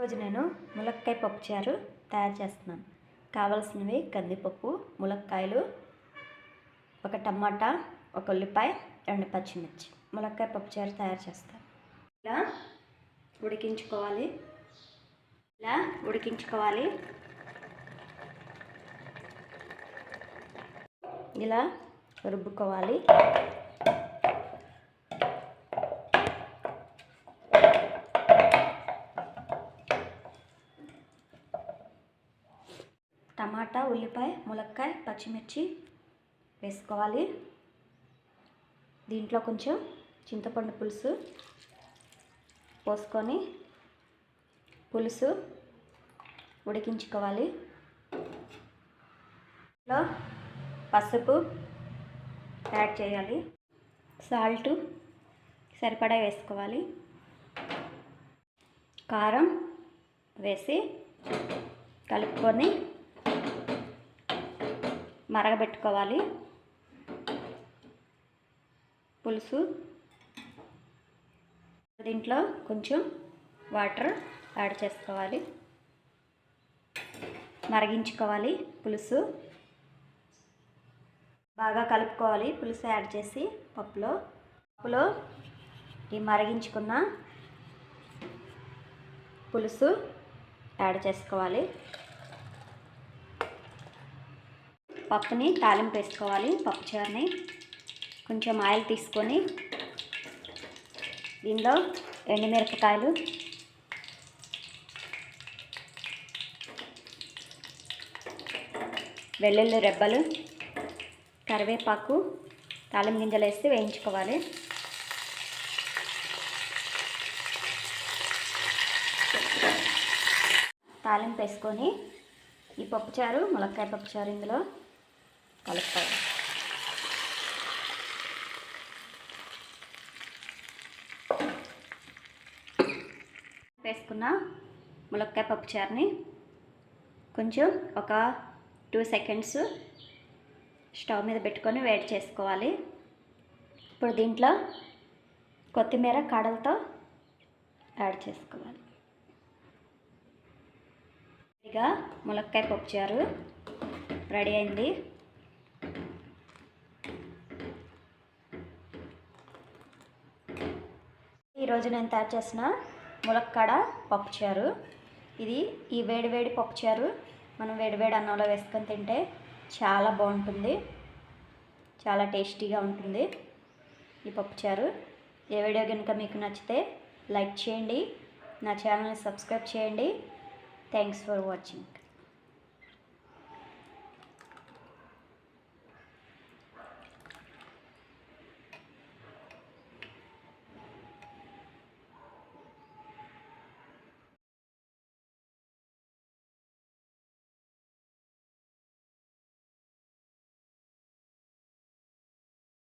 ఈరోజు నేను ములక్కాయ పప్పుచారు తయారు చేస్తున్నాను. కావాల్సినవి కందిపప్పు, ములక్కాయలు, ఒక టమాటా, ఒక ఉల్లిపాయ, 2 పచ్చిమిర్చి. ములక్కాయ పప్పుచారు తయారు చేస్తాను. ఇలా ఉడికించుకోవాలి. ఇలా రుబ్బుకోవాలి. టమాటా, ఉల్లిపాయ, ములక్కాయ, పచ్చిమిర్చి వేసుకోవాలి. దీంట్లో కొంచెం చింతపండు పులుసు పోసుకొని పులుసు ఉడికించుకోవాలి. ఇందులో పసుపు యాడ్ చేయాలి. సాల్ట్ సరిపడా వేసుకోవాలి. కారం వేసి కలుపుకొని మరగబెట్టుకోవాలి. పులుసు దీంట్లో కొంచెం వాటర్ యాడ్ చేసుకోవాలి. మరిగించుకోవాలి. పులుసు బాగా కలుపుకోవాలి. పులుసు యాడ్ చేసి పప్పులో ఈ మరిగించుకున్న పులుసు యాడ్ చేసుకోవాలి. పప్పుని తాలింపు వేసుకోవాలి. పప్పుచారుని కొంచెం ఆయిల్ తీసుకొని దీనిలో ఎండుమిరపకాయలు, వెల్లుల్లి రెబ్బలు, కరివేపాకు, తాలింపు గింజలు వేసి వేయించుకోవాలి. తాలింపు వేసుకొని ఈ పప్పుచారు, ములక్కాయ పప్పుచారు ఇందులో కలుపుకోవాలి. వేసుకున్న ములక్కాయ పప్పుచారుని కొంచెం ఒక 2 సెకండ్స్ స్టవ్ మీద పెట్టుకొని వేడి చేసుకోవాలి. ఇప్పుడు దీంట్లో కొత్తిమీర కాడలతో యాడ్ చేసుకోవాలి. ఇక ములక్కాయ పప్పుచారు రెడీ అయింది. ఈరోజు నేను తయారు చేసిన ములక్కాడ పప్పుచారు. ఈ వేడివేడి పప్పుచారు మనం వేడివేడి అన్నంలో వేసుకొని తింటే చాలా బాగుంటుంది. చాలా టేస్టీగా ఉంటుంది ఈ పప్పుచారు. ఈ వీడియో కనుక మీకు నచ్చితే లైక్ చేయండి. నా ఛానల్ని సబ్స్క్రైబ్ చేయండి. Thanks for watching.